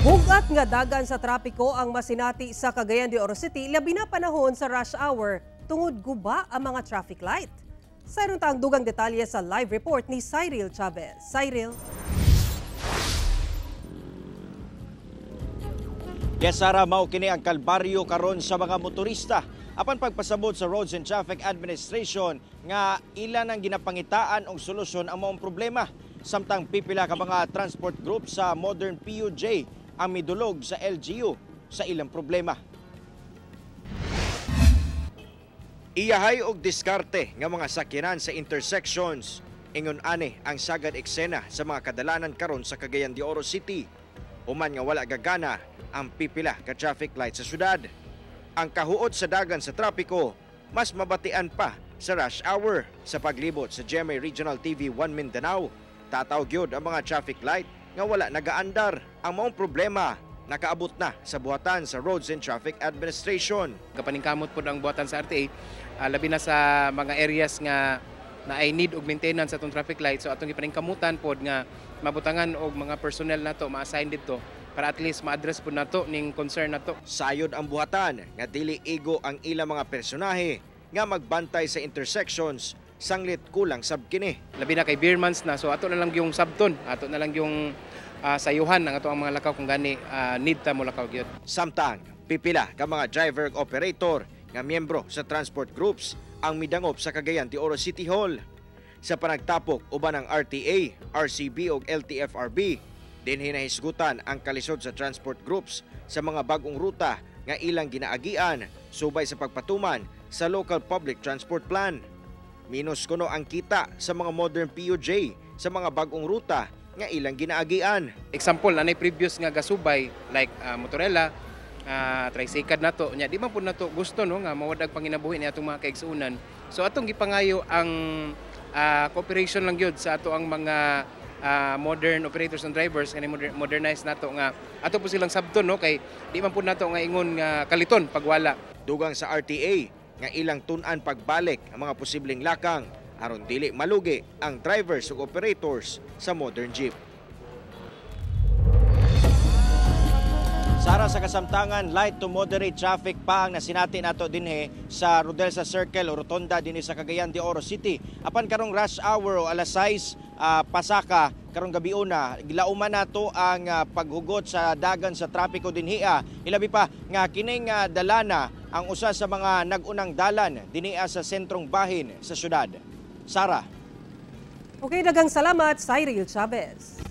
Bugat nga dagan sa trapiko ang masinati sa Cagayan de Oro City labi na panahon sa rush hour tungod guba ang mga traffic light. Sayron ta ang dugang detalye sa live report ni Cyril Chavez. Cyril. Yes, Sara, mao kini ang kalbaryo karon sa mga motorista. Apan pagpasabot sa Roads and Traffic Administration nga ilan ang ginapangitaan og solusyon ang maong problema. Samtang pipila ka mga transport group sa Modern PUJ ang midulog sa LGU sa ilang problema. Iyahay og diskarte nga mga sakyanan sa intersections. Ingon ani ang sagad eksena sa mga kadalanan karon sa Cagayan de Oro City. Human nga wala gagana ang pipila ka traffic light sa syudad. Ang kahuot sa dagan sa trapiko mas mabatian pa sa rush hour sa paglibot sa GMA Regional TV 1 Mindanao. Tataw gyud ang mga traffic light nga wala nagaandar. Ang maong problema nakaabot na sa buhatan sa Roads and Traffic Administration. Kapaningkamot po ang buhatan sa RTA, labi na sa mga areas nga na ay need og maintenance sa atong traffic light. So atong ipaningkamutan pod nga mabutangan og mga personnel nato ma-assign dito para at least ma-address po nato ning concern nato. Sayod ang buhatan nga dili igo ang ilang mga personahe nga magbantay sa intersections sanglit kulang sab kini. Labi na kay Beermans na, so ato na lang yung sabton, ato na lang yung sayuhan ng ato ang mga lakaw kung gani need ta mo lakaw gyud. Samtang pipila ka mga driver ug operator nga miyembro sa transport groups ang midangop sa Cagayan de Oro City Hall. Sa panagtapok uban ng RTA, RCB ug LTFRB, din hinahisgutan ang kalisod sa transport groups sa mga bagong ruta nga ilang ginaagian subay sa pagpatuman sa Local Public Transport Plan. Minus kuno ang kita sa mga Modern PUJ sa mga bagong ruta nga ilang ginaagian. Example, anay previous nga gasubay like motorela, tricycad nato nya di man pud nato gusto no nga mawadag panginabuhi ni atong mga kaigsuonan. So atong gipangayo ang cooperation lang gyud sa ato ang mga modern operators and drivers kani modernize nato nga ato po silang sabton no kay di man pud nato nga ingon nga kaliton pagwala. Dugang sa RTA nga ilang tun-an pagbalik ang mga posibleng lakang aron dili malugi ang drivers ug operators sa modern jeep. Sara, sa kasamtangan, light to moderate traffic pa ang nasinati nato dinhe sa Rodelsa Circle o Rotonda dinhi sa Cagayan de Oro City. Apan karong rush hour o alas 6 pasaka karong gabiuna gilauman nato ang paghugot sa dagan sa trapiko dinhiya. Ilabi pa nga kining dalana ang usa sa mga nag-unang dalan dinhiya sa sentrong bahin sa syudad. Sara. Okay, dagang salamat, Cyril Chavez.